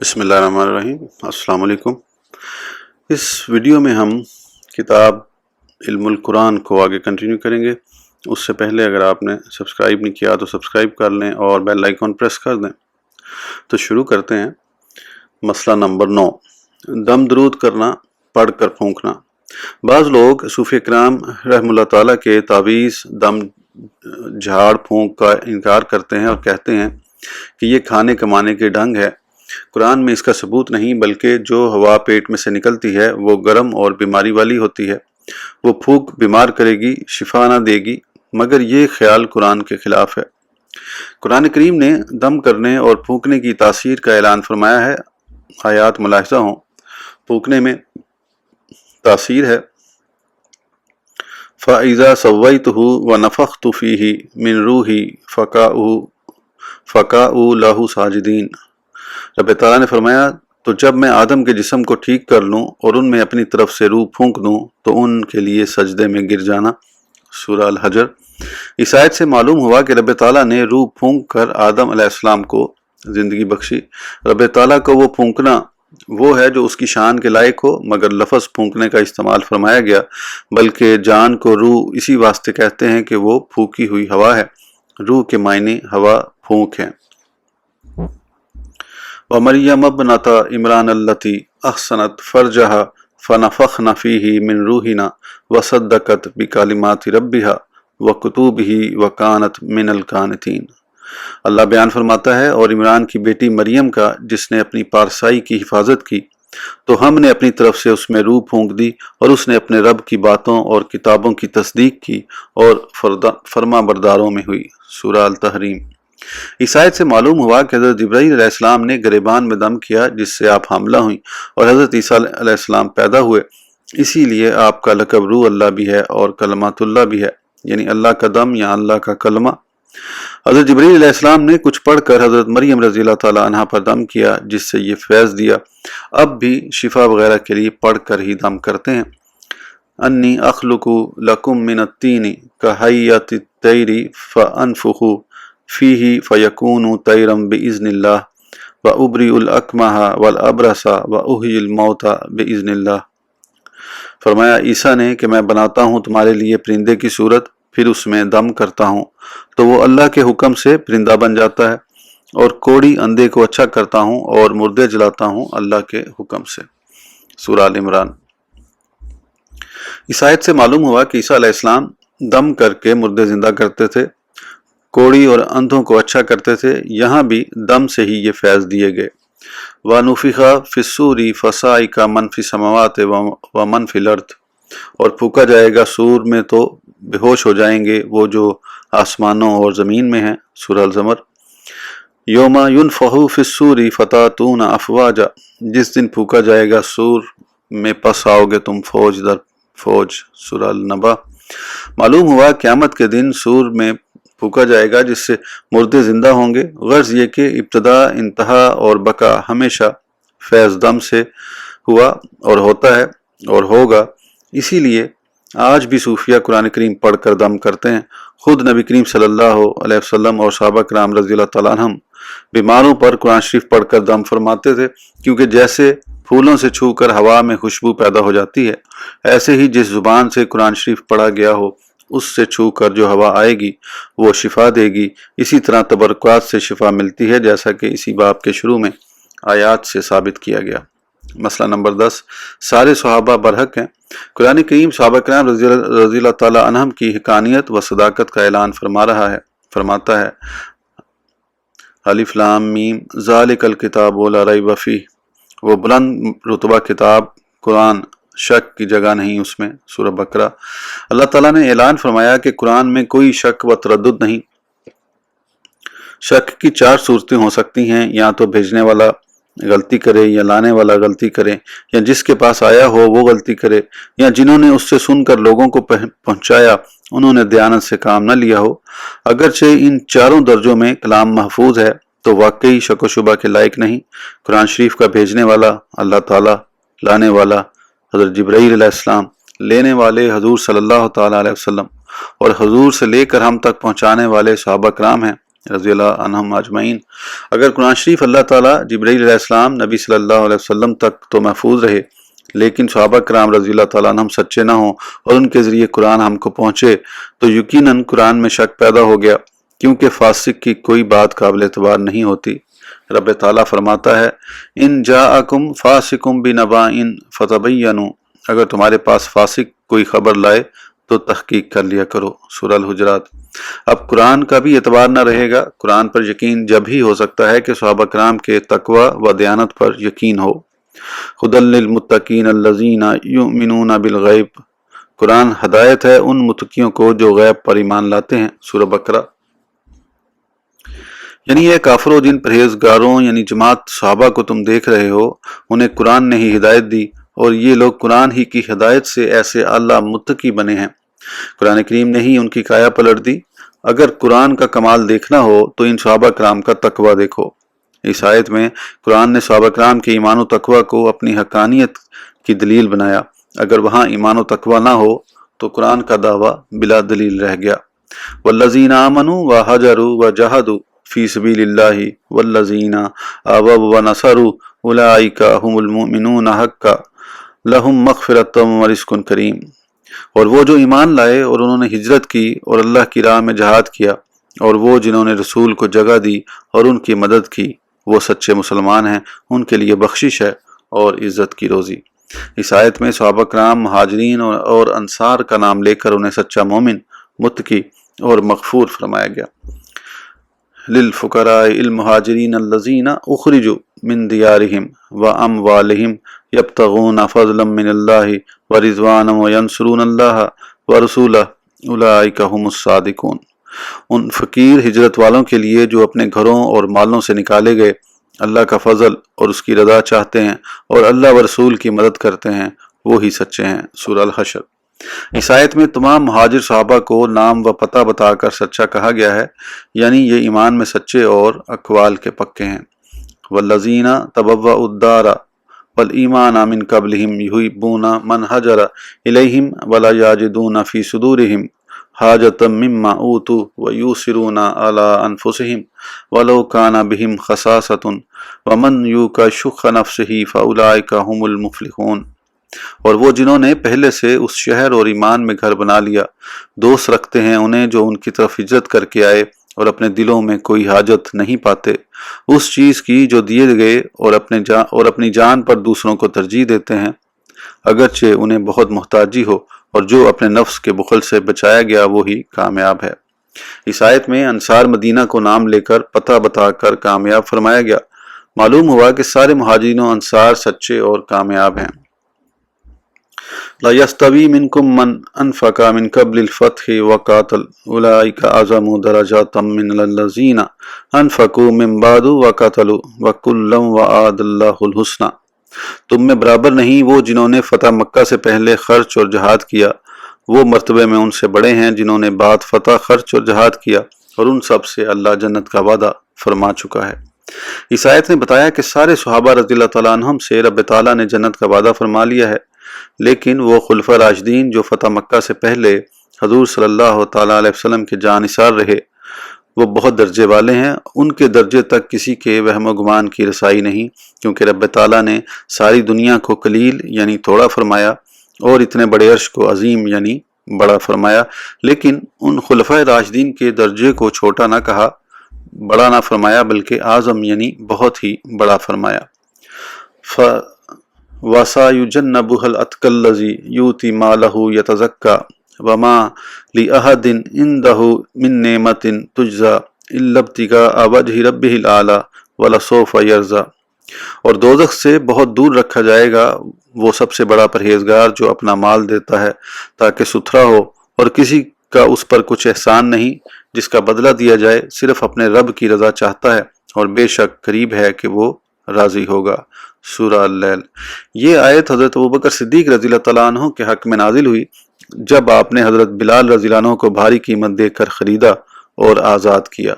بسم اللہ الرحمن الرحیم۔ السلام علیکم۔ اس ویڈیو میں ہم کتاب علم القرآن کو آگے کنٹینیو کریں گے۔ اس سے پہلے اگر آپ نے سبسکرائب نہیں کیا تو سبسکرائب کر لیں اور بیل آئیکن پریس کر دیں۔ تو شروع کرتے ہیں۔ مسئلہ نمبر 9، دم درود کرنا، پڑھ کر پھونکنا۔ بعض لوگ صوفیہ کرام رحمہ اللہ تعالیٰ کے تعویذ دم جھاڑ پھونک کا انکار کرتے ہیں اور کہتے ہیں کہ یہ کھانے کمانے کے ڈھنگ ہے۔ قرآن میں اس کا ثبوت نہیں، بلکہ جو ہوا پیٹ میں سے نکلتی ہے وہ گرم اور بیماری والی ہوتی ہے۔ وہ پھونک بیمار کرے گی، شفا نہ دے گی، مگر یہ خیال قرآن کے خلاف ہے۔ قرآن کریم نے دم کرنے اور پھونکنے کی تاثیر کا اعلان فرمایا ہے۔ آیات ملاحظہ ہوں۔ پھونکنے میں تاثیر ہے فَإِذَا سَوَّيْتُهُ وَنَفَخْتُ فِيهِ مِن رُوحِي فَقَعُوا لَهُ سَاجِدِينَ۔ رب تعالیٰ نے فرمایا تو جب میں آدم کے جسم کو ٹھیک کر لوں اور ان میں اپنی طرف سے روح پھونک دوں تو ان کے لیے سجدے میں گر جانا۔ سورہ الحجر۔ اس آیت سے معلوم ہوا کہ رب تعالیٰ نے روح پھونک کر آدم علیہ السلام کو زندگی بخشی۔ رب تعالیٰ کو وہ پھونکنا وہ ہے جو اس کی شان کے لائق ہو، مگر لفظ پھونکنے کا استعمال فرمایا گیا، بلکہ جان کو روح اسی واسطے کہتے ہیں کہ وہ پھونکی ہوئی ہوا ہے۔ روح کے معنی ہوا پھونک ہیں۔ وَمَرْيَمَ ابْنَتَ عِمْرَانَ الَّتِي أَحْصَنَتْ فَرْجَهَا فَنَفَخْنَا فِيهِ مِنْ رُوحِنَا وَصَدَّقَتْ بِكَلِمَاتِ رَبِّهَا وَكُتُبِهِ وَكَانَتْ مِنَ الْقَانِتِينَ۔ اللہ بیان فرماتا ہے، اور عمران کی بیٹی مریم کا جس نے اپنی پارسائی کی حفاظت کی تو ہم نے اپنی طرف سے اس میں روح پھونک دی، اور اس نے اپنے رب کی باتوں اور کتابوں کی تصدیق کی اور فرما برداروں میں ہوئی۔ سورہ التحریم۔ اس آیت سے معلوم ہوا کہ حضرت جبرائیل علیہ السلام نے گریبان میں دم کیا، جس سے آپ حاملہ ہوئیں اور حضرت عیسیٰ علیہ السلام پیدا ہوئے۔ اسی لیے آپ کا لقب روح اللہ بھی ہے اور کلمات اللہ بھی ہے، یعنی اللہ کا دم یا اللہ کا کلمہ۔ حضرت جبرائیل علیہ السلام نے کچھ پڑھ کر حضرت مریم رضی اللہ تعالیٰ عنہا پر دم کیا، جس سے یہ فیض دیا۔ اب بھی شفا وغیرہ کے لیے پڑھ کر ہی دم کرتے ہیں۔ انی اخلق لکم من الطین کہیۃ الطیر فانفخ فیہ فیکون طیرا باذن اللہ وابرئ الاکمہ والابرص واحیی الموتى باذن اللہ۔ فرمایا عیسیٰ نے کہ میں بناتا ہوں تمہارے لیے پرندے کی صورت، پھر اس میں دم کرتا ہوں تو وہ اللہ کے حکم سے پرندہ بن جاتا ہے، اور کوڑی اندھے کو اچھا کرتا ہوں اور مردے جلاتا ہوں اللہ کے حکم سے۔ سورہ ال عمران۔ اس آیت سے معلوم ہوا کہ عیسیٰ علیہ السلام دم کر کے مردے زندہ کرتے تھے، کوڑی اور اندھوں کو اچھا کرتے تھے۔ یہاں بھی دم سے ہی یہ فیض دیے گئے۔ وَنُفِخَ فِي الصُّورِ فَصَعِقَ مَنْ فِي السَّمَاوَاتِ وَمَنْ فِي الْأَرْضِ۔ اور پھونکا جائے گا سور میں تو بے ہوش ہو جائیں گے وہ جو آسمانوں اور زمین میں ہیں۔ سورہ الزمر۔ یوم ينفخ فی الصور فتأتون افواجا۔ جس دن پھونکا جائے گا سور میں پس آؤ گے تم فوج در فوج۔ سورہ النبا۔ معلوم ہوا قیامت کے دن سور میں پھونکا جائے گا، جس سے مردے زندہ ہوں گے۔ غرض یہ کہ ابتدا، انتہا اور بقا ہمیشہ فیض دم سے ہوا اور ہوتا ہے اور ہوگا۔ اسی لیے آج بھی صوفیہ قرآن کریم پڑھ کر دم کرتے ہیں۔ خود نبی کریم صلی اللہ علیہ وسلم اور صحابہ کرام رضی اللہ تعالیٰ عنہم بیماروں پر قرآن شریف پڑھ کر دم فرماتے تھے، کیونکہ جیسے پھولوں سے چھو کر ہوا میں خوشبو پیدا ہو جاتی ہے، ایسے ہی جس زبان سے قرآن شریف پڑھا گیا ہو اس سے چھو کر جو ہوا آئے گی وہ شفا دے گی۔ اسی طرح تبرکات سے شفا ملتی ہے، جیسا کہ اسی باب کے شروع میں آیات سے ثابت کیا گیا۔ مسئلہ نمبر 10، سارے صحابہ برحق ہیں۔ قرآن کریم صحابہ کرام رضی اللہ تعالیٰ عنہم کی حقانیت و صداقت کا اعلان فرماتا ہے۔ الف لام میم ذالک الکتاب لا ریب فیہ۔ وہ بلند رتبہ کتاب قرآن، شک کی جگہ نہیں اس میں۔ سورہ بقرہ۔ اللہ تعالیٰ نے اعلان فرمایا کہ قرآن میں کوئی شک و تردد نہیں۔ شک کی 4 صورتیں ہو سکتی ہیں، یا تو بھیجنے والا غلطی کرے، یا لانے والا غلطی کرے، یا جس کے پاس آیا ہو وہ غلطی کرے، یا جنہوں نے اس سے سن کر لوگوں کو پہنچایا انہوں نے دیانت سے کام نہ لیا ہو۔ اگرچہ ان 4 درجوں میں کلام محفوظ ہے تو واقعی شک و شبہ کے لائق نہیں۔ قرآن شریف کا بھیجنے والا اللہ تعالیٰ، لانے والا حضرت جبرائیل علیہ السلام، لینے والے حضور صلی اللہ تعالیٰ علیہ وسلم، اور حضور سے لے کر ہم تک پہنچانے والے صحابہ کرام ہیں۔ رضی اللہ عنہم اجمعین۔ اگر قرآن شریف اللہ تعالیٰ جبرائیل علیہ السلام نبی صلی اللہ علیہ وسلم تک تو محفوظ رہے، لیکن صحابہ کرام رضی اللہ تعالیٰ عنہم سچے نہ ہوں اور ان کے ذریعے قرآن ہم کو پہنچے تو یقیناً قرآن میں شک پیدا ہو گیا، کیونکہ فاسق کی کوئی بات قابل اعتبار نہیں ہوتی۔ رب تعالیٰ فرماتا ہے ان جاءکم فاسقم بنبأ فتبینوا، اگر تمہارے پاس فاسق کوئی خبر لائے تو تحقیق کر لیا کرو، سورہ الحجرات۔ اب قرآن کا بھی اعتبار نہ رہے گا۔ قرآن پر یقین جب ہی ہو سکتا ہے کہ صحابہ کرام کے تقوی و دیانت پر یقین ہو۔ ھدی للمتقین الذین یؤمنون بالغیب، قرآن ہدایت ہے ان متقیوں کو جو غیب پر ایمان لاتے ہیں، سورہ بقرہ۔ یعنی یہ کافروں جن پرہیزگاروں یعنی جماعت صحابہ کو تم دیکھ رہے ہو، انہیں قرآن نے ہی ہدایت دی اور یہ لوگ قرآن ہی کی ہدایت سے ایسے اعلیٰ متقی بنے ہیں۔ قرآن کریم نے ہی ان کی کایا پلٹ دی۔ اگر قرآن کا کمال دیکھنا ہو تو ان صحابہ کرام کا تقوی دیکھو۔ اس آیت میں قرآن نے صحابہ کرام کے ایمان و تقوی کو اپنی حقانیت کی دلیل بنایا۔ اگر وہاں ایمان و تقوی نہ ہو تو قرآن کا دعویٰ بلا دلیل رہ گیا۔ والذین آمنوا وہاجروا وجاہدوا فی سبیل اللہ والذین آووا ونصروا اولئک هم المؤمنون حقا لہم مغفرۃ ورزق کریم، اور وہ جو ایمان لائے اور انہوں نے ہجرت کی اور اللہ کی راہ میں جہاد کیا، اور وہ جنہوں نے رسول کو جگہ دی اور ان کی مدد کی، وہ سچے مسلمان ہیں، ان کے لیے بخشش ہے اور عزت کی روزی۔ اس آیت میں صحابہ کرام مہاجرین اور انصار کا نام لے کر انہیں سچا مومن، متقی اور مغفور فرمایا گیا۔ للفقراء المہاجرین الذین اخرجوا من دیارہم واموالہم یبتغون فضلا من اللہ ورضوانا وینصرون اللہ ورسولہ اولئک هم الصادقون، ان فقیر ہجرت والوں کے لیے جو اپنے گھروں اور مالوں سے نکالے گئے، اللہ کا فضل اور اس کی رضا چاہتے ہیں اور اللہ و رسول کی مدد کرتے ہیں، وہی سچے ہیں، سورہ الحشر۔ اس آیت میں تمام مہاجر صحابہ کو نام و پتہ بتا کر سچا کہا گیا ہے، یعنی یہ ایمان میں سچے اور اقوال کے پکے ہیں۔ والذین تبوأوا الدار والایمان من قبلہم یحبون من ہاجر الیہم ولا یجدون فی صدورہم حاجۃ مما اوتوا ویؤثرون علی انفسہم ولو کان بہم خصاصۃ ومن یوق شح نفسہ فاولئک ھم المفلحون، اور وہ جنہوں نے پہلے سے اس شہر اور ایمان میں گھر بنا لیا، دوست رکھتے ہیں انہیں جو ان کی طرف ہجرت کر کے آئے اور اپنے دلوں میں کوئی حاجت نہیں پاتے اس چیز کی جو دیے گئے اور اپنی جان پر دوسروں کو ترجیح دیتے ہیں، اگرچہ انہیں بہت محتاجی ہو، اور جو اپنے نفس کے بخل سے بچایا گیا وہی کامیاب ہے۔ اس آیت میں انصار مدینہ کو نام لے کر پتہ بتا کر کامیاب فرمایا گیا۔ معلوم ہوا کہ سارے مہاجرین و انصار سچے اور کامیاب ہیں۔ لا يستوي منكم من انفق من قبل الفتح وقاتل اولئك اعظم درجات من الذين انفقوا من بعد وقاتلوا وكلا وعد الله الحسنى، تم میں برابر نہیں وہ جنہوں نے فتح مکہ سے پہلے خرچ اور جہاد کیا، وہ مرتبے میں ان سے بڑے ہیں جنہوں نے بعد فتح خرچ اور جہاد کیا، اور ان سب سے اللہ جنت کا وعدہ فرما چکا ہے۔ اس آیت نے بتایا کہ سارے صحابہ رضی اللہ تعالیٰ عنہم سے رب تعالیٰ نے جنت کا وعدہ فرما لیا ہے، لیکن وہ خلفاء راشدین جو فتح مکہ سے پہلے حضور صلی اللہ تعالیٰ علیہ وسلم کے جانثار رہے، وہ بہت درجے والے ہیں، ان کے درجے تک کسی کے وہم و گمان کی رسائی نہیں، کیونکہ رب تعالیٰ نے ساری دنیا کو قلیل یعنی تھوڑا فرمایا اور اتنے بڑے عرش کو عظیم یعنی بڑا فرمایا، لیکن ان خلفاء راشدین کے درجے کو چھوٹا نہ کہا، بڑا نہ فرمایا، بلکہ اعظم یعنی بہت ہی بڑا فرمایا۔ وَسَيُجَنَّبُهَا الْأَتْقَى الَّذِي يُؤْتِي مَالَهُ يَتَزَكَّى وَمَا لِأَحَدٍ عِندَهُ مِن نِّعْمَةٍ تُجْزَىٰ إِلَّا ابْتِغَاءَ وَجْهِ رَبِّهِ الْأَعْلَىٰ وَلَسَوْفَ يَرْضَىٰ، اور دوزخ سے بہت دور رکھا جائے گا وہ سب سے بڑا پرہیزگار جو اپنا مال دیتا ہے تاکہ ستھرا ہو، اور کسی کا اس پر کچھ احسان نہیں جس کا بدلہ دیا جائے، صرف اپنے رب کی رضا چاہتا ہے، اور بے شک قریب ہے کہ وہ راضی ہوگا، سورہ اللیل۔ یہ آیت حضرت ابوبکر صدیق رضی اللہ تعالیٰ عنہ کے حق میں نازل ہوئی جب آپ نے حضرت بلال رضی اللہ عنہ کو بھاری قیمت دے کر خریدا اور آزاد کیا۔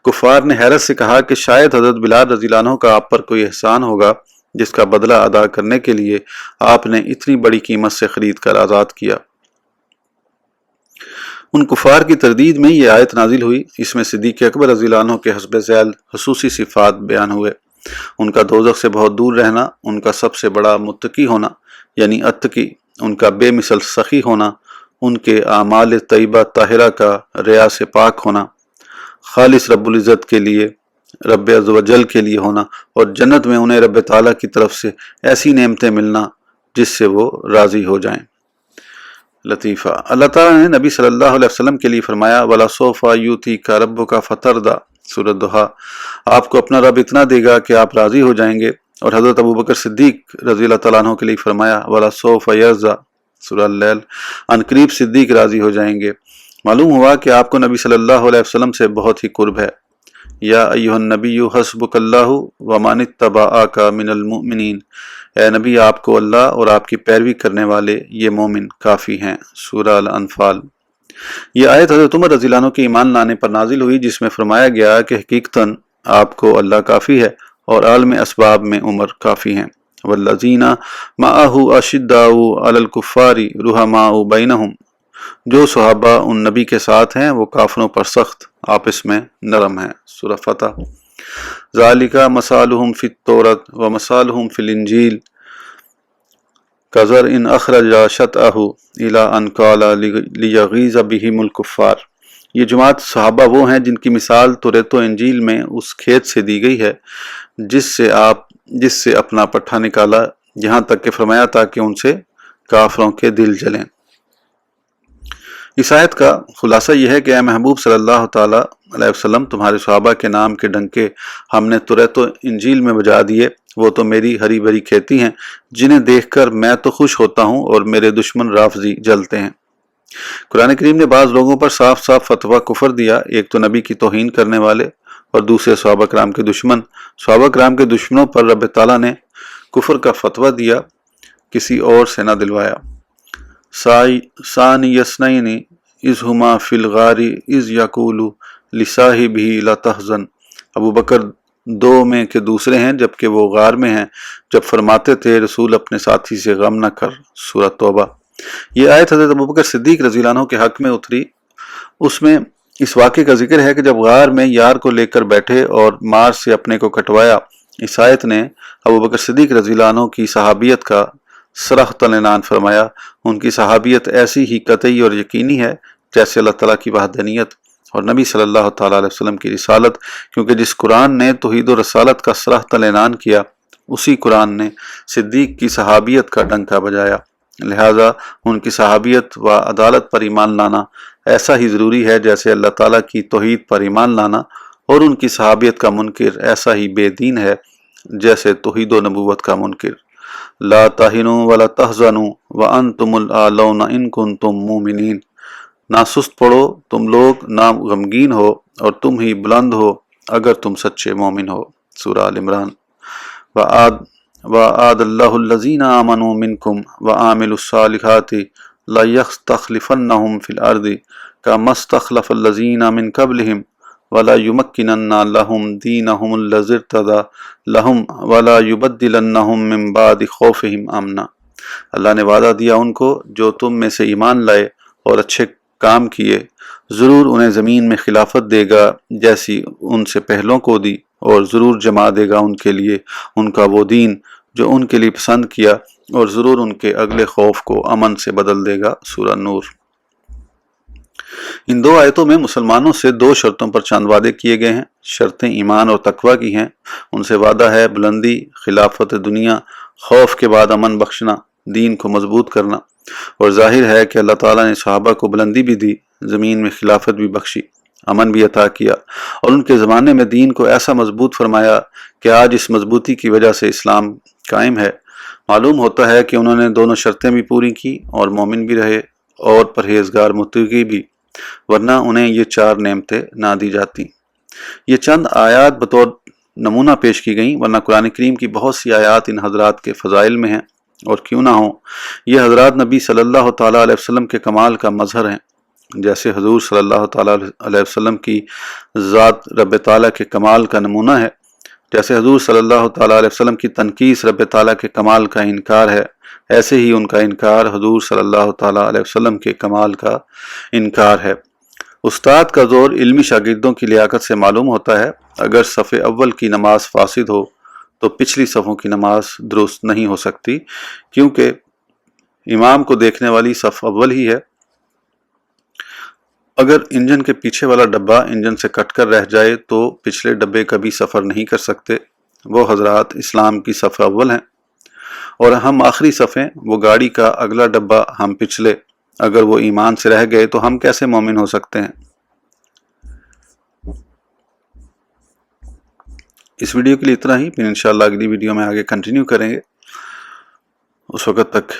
کفار نے حیرت سے کہا کہ شاید حضرت بلال رضی اللہ عنہ کا آپ پر کوئی احسان ہوگا جس کا بدلہ ادا کرنے کے لیے آپ نے اتنی بڑی قیمت سے خرید کر آزاد کیا۔ ان کفار کی تردید میں یہ آیت نازل ہوئی۔ اس میں صدیق اکبر رضی اللہ عنہ کے حسب ذیل خصوصی صفات بیان ہوئے۔ ان کا دوزخ سے بہت دور رہنا، ان کا سب سے بڑا متقی ہونا یعنی اتقی، ان کا بے مثل سخی ہونا، ان کے اعمال طیبہ طاہرہ کا ریا سے پاک ہونا، خالص رب العزت کے لیے، رب عز و جل کے لیے ہونا، اور جنت میں انہیں رب تعالیٰ کی طرف سے ایسی نعمتیں ملنا جس سے وہ راضی ہو جائیں۔ لطیفہ، اللہ تعالیٰ نے نبی صلی اللہ علیہ وسلم کے لیے فرمایا وَلَسَوْفَ يُؤْتِيكَ رَبُّكَ فَتَرْضَىٰ، سورۃ دہا، آپ کو اپنا رب اتنا دے گا کہ آپ راضی ہو جائیں گے۔ اور حضرت ابوبکر صدیق رضی اللہ تعالیٰ عنہ کے لیے فرمایا وَلَسَوْفَ يَرْضَىٰ، سورۃ اللیل، ان قریب صدیق راضی ہو جائیں گے۔ معلوم ہوا کہ آپ کو نبی صلی اللہ علیہ وسلم سے بہت ہی قرب ہے۔ یا ایھا النبی حسبک اللہ ومن اتبعک من المؤمنین، اے نبی آپ کو اللہ اور آپ کی پیروی کرنے والے یہ مومن کافی ہیں، سورہ الانفال۔ یہ آیت حضرت عمر رضی اللہ عنہ کے ایمان لانے پر نازل ہوئی، جس میں فرمایا گیا کہ حقیقتاً آپ کو اللہ کافی ہے اور عالم اسباب میں عمر کافی ہیں۔ والذین معہ اشداء علی الکفار رحماء بینہم، جو صحابہ ان نبی کے ساتھ ہیں وہ کافروں پر سخت، آپس میں نرم ہیں، سورہ فتح۔ ذالک مثالہم فی التوراۃ ومثالہم فی الانجیل کزرع اخرج شطأہ الی ان قال لیغیظ بہم الکفار۔ یہ جماعت صحابہ وہ ہیں جن کی مثال توریت و انجیل میں اس کھیت سے دی گئی ہے جس سے اپنا پٹھا نکالا، یہاں تک کہ فرمایا تاکہ ان سے کافروں کے دل جلیں۔ اس آیت کا خلاصہ یہ ہے کہ اے محبوب صلی اللہ تعالیٰ علیہ وسلم، تمہارے صحابہ کے نام کے ڈنکے ہم نے توریت و انجیل میں بجا دیے، وہ تو میری ہری بھری کھیتی ہیں جنہیں دیکھ کر میں تو خوش ہوتا ہوں اور میرے دشمن رافضی جلتے ہیں۔ قرآن کریم نے بعض لوگوں پر صاف صاف فتویٰ کفر دیا، ایک تو نبی کی توہین کرنے والے اور دوسرے صحابہ کرام کے دشمن۔ صحابہ کرام کے دشمنوں پر رب تعالیٰ نے کفر کا فتویٰ دیا، کسی اور سے نہ دلوایا۔ ثانی اثنین اذ ہما فی الغار اذ یقول لصاحبہ لا تحزن، ابو بکر دو میں کے دوسرے ہیں جبکہ وہ غار میں ہیں جب فرماتے تھے رسول اپنے ساتھی سے غم نہ کر، سورہ توبہ۔ یہ آیت حضرت ابوبکر صدیق رضی اللہ عنہ کے حق میں اتری۔ اس میں اس واقعے کا ذکر ہے کہ جب غار میں یار کو لے کر بیٹھے اور مار سے اپنے کو کٹوایا، اس آیت نے ابوبکر صدیق رضی اللہ عنہ کی صحابیت کا صراحتاً اعلان فرمایا۔ ان کی صحابیت ایسی ہی قطعی اور یقینی ہے جیسے اللہ تعالیٰ کی وحدانیت اور نبی صلی اللہ تعالیٰ علیہ وسلم کی رسالت، کیونکہ جس قرآن نے توحید و رسالت کا صراحتاً اعلان کیا، اسی قرآن نے صدیق کی صحابیت کا ڈنکا بجایا۔ لہٰذا ان کی صحابیت و عدالت پر ایمان لانا ایسا ہی ضروری ہے جیسے اللہ تعالیٰ کی توحید پر ایمان لانا، اور ان کی صحابیت کا منکر ایسا ہی بے دین ہے جیسے توحید و نبوت کا منکر۔ لا تہنوا ولا تحزنوا وانتم الاعلون ان کنتم مومنین، نہ سست پڑو تم لوگ، نہ غمگین ہو، اور تم ہی بلند ہو اگر تم سچے مومن ہو، سورہ آل عمران۔ وَعَادَ اللَّهُ الَّذِينَ آمَنُوا مِنكُمْ وَعَمِلُوا الصَّالِحَاتِ لَيَسْتَخْلِفَنَّهُمْ فِي الْأَرْضِ كَمَا اسْتَخْلَفَ الَّذِينَ مِنْ قَبْلِهِمْ وَلَيُمَكِّنَنَّ لَهُمْ دِينَهُمُ الَّذِي ارْتَضَىٰ لَهُمْ وَلَيُبَدِّلَنَّهُم مِّن بَعْدِ خَوْفِهِمْ أَمْنًا۔ اللہ نے وعدہ دیا ان کو جو تم میں سے ایمان لائے اور اچھے کام کیے، ضرور انہیں زمین میں خلافت دے گا جیسی ان سے پہلوں کو دی، اور ضرور جما دے گا ان کے لیے ان کا وہ دین جو ان کے لیے پسند کیا، اور ضرور ان کے اگلے خوف کو امن سے بدل دے گا، سورہ نور۔ ان دو آیتوں میں مسلمانوں سے دو شرطوں پر چند وعدے کیے گئے ہیں۔ شرطیں ایمان اور تقوی کی ہیں، ان سے وعدہ ہے بلندی، خلافت دنیا، خوف کے بعد امن بخشنا، دین کو مضبوط کرنا، اور ظاہر ہے کہ اللہ تعالیٰ نے صحابہ کو بلندی بھی دی، زمین میں خلافت بھی بخشی، امن بھی عطا کیا، اور ان کے زمانے میں دین کو ایسا مضبوط فرمایا کہ آج اس مضبوطی کی وجہ سے اسلام قائم ہے۔ معلوم ہوتا ہے کہ انہوں نے دونوں شرطیں بھی پوری کی اور مومن بھی رہے اور پرہیزگار متقی بھی، ورنہ انہیں یہ چار نعمتیں نہ دی جاتی۔ یہ چند آیات بطور نمونہ پیش کی گئیں، ورنہ قرآن کریم کی بہت سی آیات ان حضرات کے فضائل میں ہیں، اور کیوں نہ ہوں، یہ حضرات نبی صلی اللہ تعالیٰ علیہ وسلم کے کمال کا مظہر ہیں۔ جیسے حضور صلی اللہ تعالیٰ علیہ وسلم کی ذات رب تعالیٰ کے کمال کا نمونہ ہے، جیسے حضور صلی اللہ تعالیٰ علیہ وسلم کی تنقیص رب تعالیٰ کے کمال کا انکار ہے، ایسے ہی ان کا انکار حضور صلی اللہ تعالیٰ علیہ وسلم کے کمال کا انکار ہے۔ استاد کا زور علمی شاگردوں کی لیاقت سے معلوم ہوتا ہے۔ اگر صف اول کی نماز فاسد ہو تو پچھلی صفوں کی نماز درست نہیں ہو سکتی، کیونکہ امام کو دیکھنے والی صف اول ہی ہے۔ اگر انجن کے پیچھے والا ڈبہ انجن سے کٹ کر رہ جائے تو پچھلے ڈبے کبھی سفر نہیں کر سکتے۔ وہ حضرات اسلام کی صف اول ہیں اور ہم آخری صف ہیں۔ وہ گاڑی کا اگلا ڈبہ ہم پچھلے، اگر وہ ایمان سے رہ گئے تو ہم کیسے مومن ہو سکتے ہیں؟ اس ویڈیو کے لیے اتنا ہی، پھر انشاءاللہ اگلی ویڈیو میں آگے کنٹینیو کریں گے۔ اس وقت تک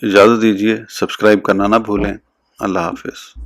اجازت دیجیے، سبسکرائب کرنا نہ بھولیں۔ اللہ حافظ۔